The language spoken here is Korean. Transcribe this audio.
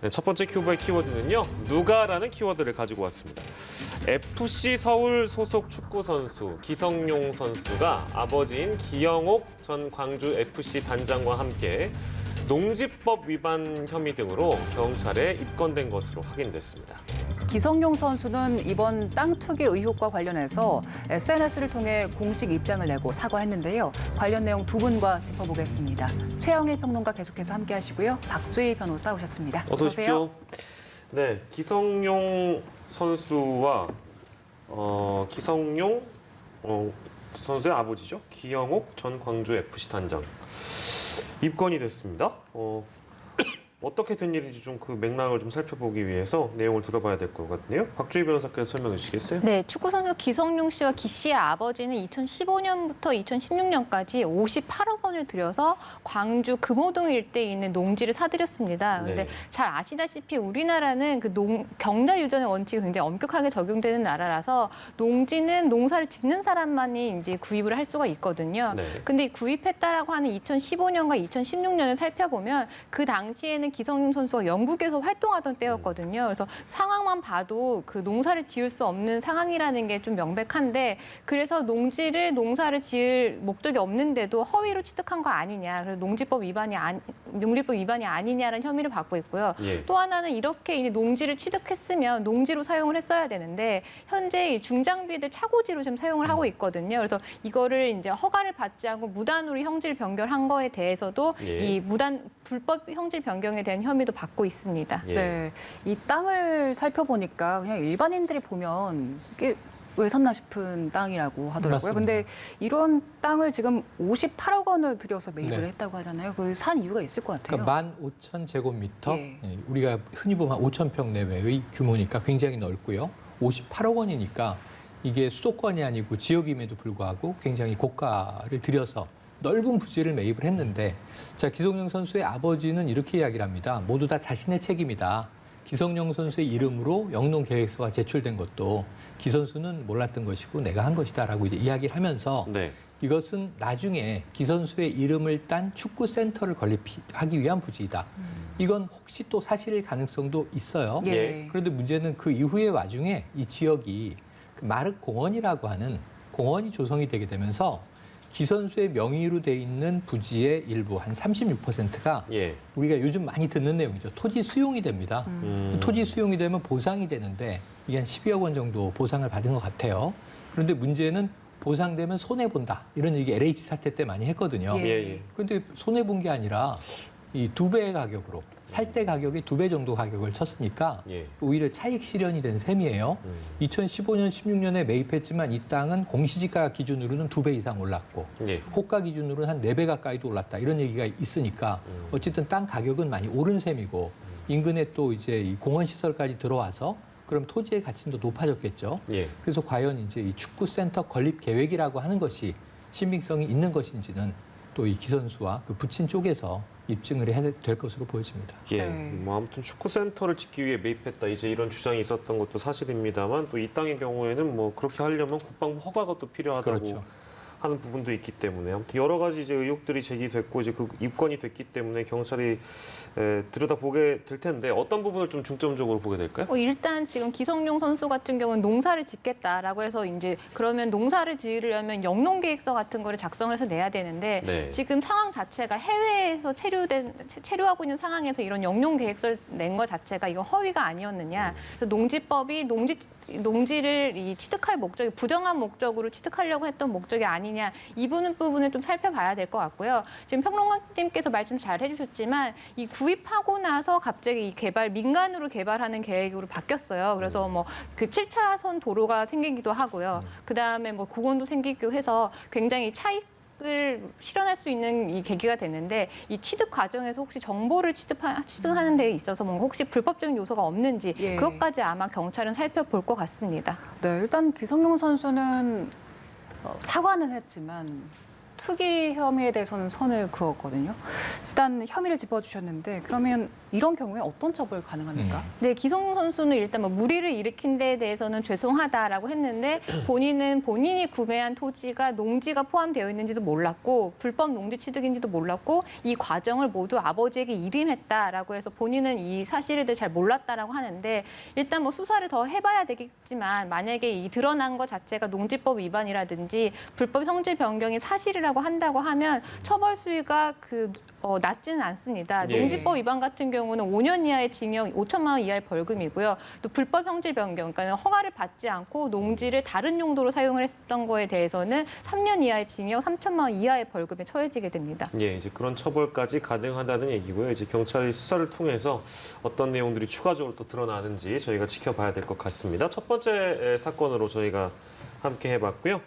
네, 첫 번째 큐브의 키워드는요. 누가라는 키워드를 가지고 왔습니다. FC 서울 소속 축구 선수 기성용 선수가 아버지인 기영옥 전 광주 FC 단장과 함께 농지법 위반 혐의 등으로 경찰에 입건된 것으로 확인됐습니다. 기성용 선수는 이번 땅 투기 의혹과 관련해서 SNS를 통해 공식 입장을 내고 사과했는데요. 관련 내용 두 분과 짚어보겠습니다. 최영일 평론가 계속해서 함께하시고요. 박주희 변호사 오셨습니다. 어서 오십시오. 네, 기성용 선수와 기성용 선수의 아버지죠. 기영옥 전 광주 FC 단장 입건이 됐습니다. 어떻게 된 일인지 좀 그 맥락을 좀 살펴보기 위해서 내용을 들어봐야 될 것 같네요. 박주희 변호사께서 설명해 주시겠어요? 네, 축구선수 기성용 씨와 기 씨의 아버지는 2015년부터 2016년까지 58억 원을 들여서 광주 금호동 일대에 있는 농지를 사들였습니다. 그런데 네. 잘 아시다시피 우리나라는 그 경자 유전의 원칙이 굉장히 엄격하게 적용되는 나라라서 농지는 농사를 짓는 사람만이 이제 구입을 할 수가 있거든요. 네. 근데 구입했다라고 하는 2015년과 2016년을 살펴보면 그 당시에는 기성용 선수가 영국에서 활동하던 때였거든요. 그래서 상황만 봐도 그 농사를 지을 수 없는 상황이라는 게 좀 명백한데 그래서 농사를 지을 목적이 없는데도 허위로 취득한 거 아니냐. 그래서 농지법 위반이 아니냐라는 혐의를 받고 있고요. 예. 또 하나는 이렇게 이제 농지를 취득했으면 농지로 사용을 했어야 되는데 현재 이 중장비들 차고지로 지금 사용을 하고 있거든요. 그래서 이거를 이제 허가를 받지 않고 무단으로 형질 변경한 거에 대해서도 예. 이 불법 형질 변경에 대한 혐의도 받고 있습니다. 예. 네, 이 땅을 살펴보니까 그냥 일반인들이 보면 이게 왜 샀나 싶은 땅이라고 하더라고요. 맞습니다. 근데 이런 땅을 지금 58억 원을 들여서 매입을 네. 했다고 하잖아요. 그 산 이유가 있을 것 같아요. 그러니까 15,000제곱미터, 예. 우리가 흔히 보면 5,000평 내외의 규모니까 굉장히 넓고요. 58억 원이니까 이게 수도권이 아니고 지역임에도 불구하고 굉장히 고가를 들여서 넓은 부지를 매입을 했는데 자, 기성용 선수의 아버지는 이렇게 이야기를 합니다. 모두 다 자신의 책임이다. 기성용 선수의 이름으로 영농 계획서가 제출된 것도 기 선수는 몰랐던 것이고 내가 한 것이다라고 이제 이야기를 하면서 네. 이것은 나중에 기 선수의 이름을 딴 축구 센터를 건립하기 위한 부지이다. 이건 혹시 또 사실일 가능성도 있어요. 예. 그런데 문제는 그 이후의 와중에 이 지역이 그 마륵 공원이라고 하는 공원이 조성이 되게 되면서 기 선수의 명의로 돼 있는 부지의 일부 한 36%가 예. 우리가 요즘 많이 듣는 내용이죠. 토지 수용이 됩니다. 토지 수용이 되면 보상이 되는데 이게 한 12억 원 정도 보상을 받은 것 같아요. 그런데 문제는 보상되면 손해본다. 이런 얘기 LH 사태 때 많이 했거든요. 예. 예. 그런데 손해본 게 아니라 이 2배의 가격으로 살 때 가격이 2배 정도 가격을 쳤으니까 예. 오히려 차익 실현이 된 셈이에요. 2015년, 16년에 매입했지만 이 땅은 공시지가 기준으로는 2배 이상 올랐고 예. 호가 기준으로는 한 4배 가까이도 올랐다. 이런 얘기가 있으니까 어쨌든 땅 가격은 많이 오른 셈이고 인근에 또 이제 이 공원 시설까지 들어와서 그럼 토지의 가치도 높아졌겠죠. 예. 그래서 과연 이제 이 축구센터 건립 계획이라고 하는 것이 신빙성이 있는 것인지는 또 이 기선수와 그 부친 쪽에서 입증을 해야 될 것으로 보여집니다. 예. 네. 뭐 아무튼 축구 센터를 짓기 위해 매입했다. 이제 이런 주장이 있었던 것도 사실입니다만 또 이 땅의 경우에는 뭐 그렇게 하려면 국방부 허가가 또 필요하다고 그렇죠. 하는 부분도 있기 때문에 아무튼 여러 가지 이제 의혹들이 제기됐고 이제 그 입건이 됐기 때문에 경찰이 들여다보게 될 텐데 어떤 부분을 좀 중점적으로 보게 될까요? 일단 지금 기성용 선수 같은 경우는 농사를 짓겠다라고 해서 이제 그러면 농사를 지으려면 영농계획서 같은 거를 작성을 해서 내야 되는데 네. 지금 지금 상황 자체가 해외에서 체류하고 있는 상황에서 이런 영농계획서를 낸 것 자체가 이거 허위가 아니었느냐. 그래서 농지법이 농지를 취득할 목적이 부정한 목적으로 취득하려고 했던 목적이 아니냐 이 부분을 좀 살펴봐야 될 것 같고요. 지금 평론가님께서 말씀 잘 해주셨지만 이 구입하고 나서 갑자기 이 민간으로 개발하는 계획으로 바뀌었어요. 그래서 뭐 그 7차선 도로가 생기기도 하고요. 그 다음에 뭐 공원도 생기기도 해서 굉장히 을 실현할 수 있는 이 계기가 됐는데 이 취득 과정에서 혹시 정보를 취득하는 데 있어서 뭔가 혹시 불법적인 요소가 없는지 예. 그것까지 아마 경찰은 살펴볼 것 같습니다. 네, 일단 기성용 선수는 사과는 했지만 투기 혐의에 대해서는 선을 그었거든요. 일단 혐의를 짚어주셨는데 그러면 이런 경우에 어떤 처벌 가능합니까? 네, 기성용 선수는 일단 뭐 무리를 일으킨 데에 대해서는 죄송하다라고 했는데 본인은 본인이 구매한 토지가 농지가 포함되어 있는지도 몰랐고 불법 농지 취득인지도 몰랐고 이 과정을 모두 아버지에게 일임했다라고 해서 본인은 이 사실에 대해 잘 몰랐다라고 하는데 일단 뭐 수사를 더 해봐야 되겠지만 만약에 이 드러난 것 자체가 농지법 위반이라든지 불법 형질 변경이 사실이라고 한다고 하면 처벌 수위가 낮지는 않습니다. 예. 농지법 위반 같은 경우는 5년 이하의 징역 5천만 원 이하의 벌금이고요. 또 불법 형질 변경, 그러니까 허가를 받지 않고 농지를 다른 용도로 사용을 했던 거에 대해서는 3년 이하의 징역 3천만 원 이하의 벌금에 처해지게 됩니다. 예, 이제 그런 처벌까지 가능하다는 얘기고요. 이제 경찰이 수사를 통해서 어떤 내용들이 추가적으로 또 드러나는지 저희가 지켜봐야 될 것 같습니다. 첫 번째 사건으로 저희가 함께 해봤고요.